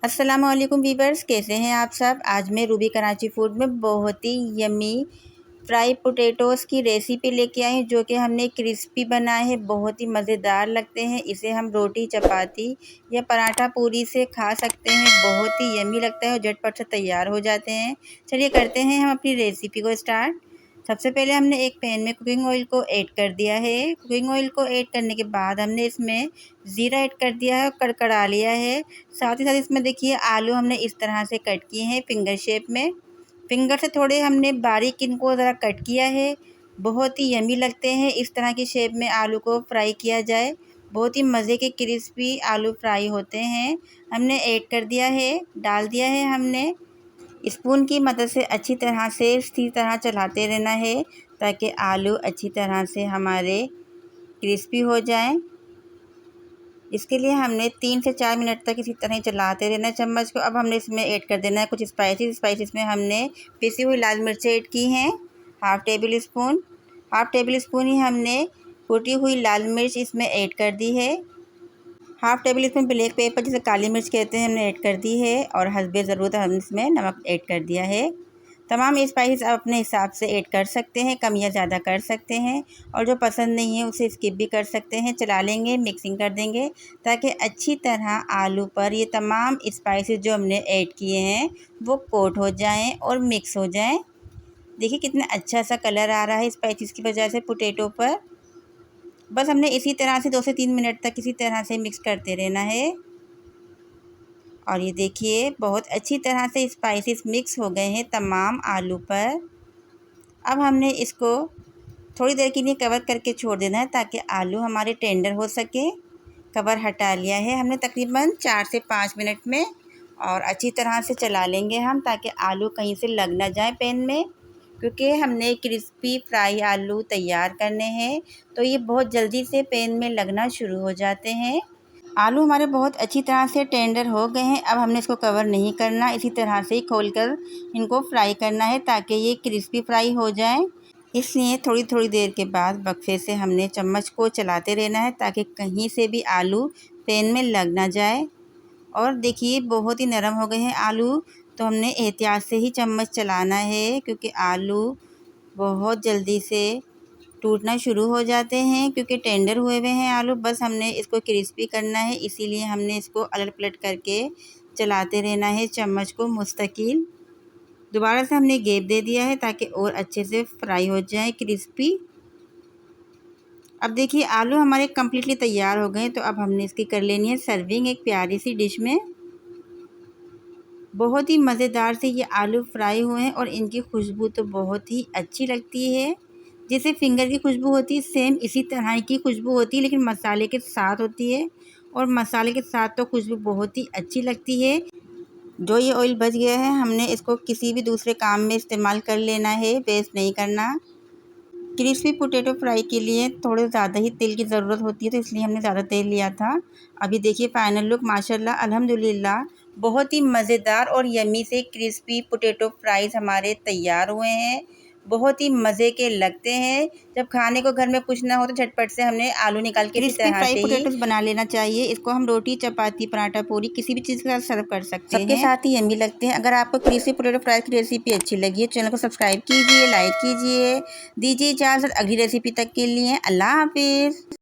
अस्सलाम वालेकुम वीवर्स, कैसे हैं आप सब। आज मैं रूबी कराची फूड में बहुत ही यमी फ्राई पोटैटोज़ की रेसिपी लेके आई हूँ, जो कि हमने क्रिस्पी बनाए हैं। बहुत ही मज़ेदार लगते हैं। इसे हम रोटी, चपाती या पराठा पूरी से खा सकते हैं। बहुत ही यमी लगता है और झटपट से तैयार हो जाते हैं। चलिए करते हैं हम अपनी रेसिपी को स्टार्ट। सबसे पहले हमने एक पैन में कुकिंग ऑयल को ऐड कर दिया है। कुकिंग ऑयल को ऐड करने के बाद हमने इसमें ज़ीरा ऐड कर दिया है और कड़कड़ा लिया है। साथ ही साथ इसमें देखिए आलू हमने इस तरह से कट किए हैं फिंगर शेप में। फिंगर से थोड़े हमने बारीक इनको ज़रा कट किया है। बहुत ही यमी लगते हैं इस तरह की शेप में आलू को फ्राई किया जाए। बहुत ही मज़े के क्रिस्पी आलू फ्राई होते हैं। हमने ऐड कर दिया है, डाल दिया है हमने। स्पून की मदद से अच्छी तरह से इसी तरह चलाते रहना है ताकि आलू अच्छी तरह से हमारे क्रिस्पी हो जाएं। इसके लिए हमने 3 से 4 मिनट तक इसी तरह ही चलाते रहना है चम्मच को। अब हमने इसमें ऐड कर देना है कुछ स्पाइसेस में हमने पिसी हुई लाल मिर्चें ऐड की हैं, हाफ़ टेबल स्पून ही हमने कुटी हुई लाल मिर्च इसमें ऐड कर दी है। Half table spoon black pepper जिसे काली मिर्च कहते हैं हमने ऐड कर दी है और हस्बे ज़रूरत हम इसमें नमक ऐड कर दिया है। तमाम स्पाइसेस आप अपने हिसाब से ऐड कर सकते हैं, कम या ज़्यादा कर सकते हैं और जो पसंद नहीं है उसे स्किप भी कर सकते हैं। चला लेंगे, मिक्सिंग कर देंगे ताकि अच्छी तरह आलू पर ये तमाम स्पाइसेस जो हमने ऐड किए हैं वो कोट हो जाएं और मिक्स हो जाएं। देखिए कितना अच्छा सा कलर आ रहा है स्पाइसेस की वजह से पोटैटो पर। बस हमने इसी तरह से 2 से 3 मिनट तक इसी तरह से मिक्स करते रहना है। और ये देखिए बहुत अच्छी तरह से स्पाइसेस मिक्स हो गए हैं तमाम आलू पर। अब हमने इसको थोड़ी देर के लिए कवर करके छोड़ देना है ताकि आलू हमारे टेंडर हो सके। कवर हटा लिया है हमने तकरीबन 4 से 5 मिनट में और अच्छी तरह से चला लेंगे हम ताकि आलू कहीं से लग ना जाए पैन में, क्योंकि हमने क्रिस्पी फ्राई आलू तैयार करने हैं तो ये बहुत जल्दी से पैन में लगना शुरू हो जाते हैं। आलू हमारे बहुत अच्छी तरह से टेंडर हो गए हैं। अब हमने इसको कवर नहीं करना, इसी तरह से ही खोलकर इनको फ्राई करना है ताकि ये क्रिस्पी फ्राई हो जाएं। इसलिए थोड़ी थोड़ी देर के बाद वक्फे से हमने चम्मच को चलाते रहना है ताकि कहीं से भी आलू पैन में लग ना जाए। और देखिए बहुत ही नरम हो गए हैं आलू, तो हमने एहतियात से ही चम्मच चलाना है क्योंकि आलू बहुत जल्दी से टूटना शुरू हो जाते हैं क्योंकि टेंडर हुए हुए हैं आलू। बस हमने इसको क्रिस्पी करना है, इसीलिए हमने इसको अलट पलट करके चलाते रहना है चम्मच को मुस्तकिल। दोबारा से हमने गैप दे दिया है ताकि और अच्छे से फ्राई हो जाए क्रिस्पी। अब देखिए आलू हमारे कम्प्लीटली तैयार हो गए, तो अब हमने इसकी कर लेनी है सर्विंग एक प्यारी सी डिश में। बहुत ही मज़ेदार से ये आलू फ्राई हुए हैं और इनकी खुशबू तो बहुत ही अच्छी लगती है। जैसे फिंगर की खुशबू होती है सेम इसी तरह की खुशबू होती है, लेकिन मसाले के साथ होती है और मसाले के साथ तो खुशबू बहुत ही अच्छी लगती है। जो ये ऑयल बच गया है हमने इसको किसी भी दूसरे काम में इस्तेमाल कर लेना है, वेस्ट नहीं करना। क्रिस्पी पोटैटो फ्राई के लिए थोड़े ज़्यादा ही तेल की ज़रूरत होती है, तो इसलिए हमने ज़्यादा तेल लिया था। अभी देखिए फ़ाइनल लुक माशाल्लाह अल्हम्दुलिल्लाह बहुत ही मज़ेदार और यमी से क्रिस्पी पोटैटो फ्राइज़ हमारे तैयार हुए हैं। बहुत ही मज़े के लगते हैं। जब खाने को घर में कुछ ना हो तो झटपट से हमने आलू निकाल के इसी तरह फ्राई पोटैटोज़ बना लेना चाहिए। इसको हम रोटी, चपाती, पराठा, पूरी किसी भी चीज़ के साथ सर्व कर सकते हैं। सबके साथ ही यमी लगते हैं। अगर आपको क्रिस्पी पोटैटो फ्राई की रेसिपी अच्छी लगी है, चैनल को सब्सक्राइब कीजिए, लाइक कीजिए। दीजिए इजाज़त अगली रेसिपी तक के लिए। अल्लाह हाफ़िज़।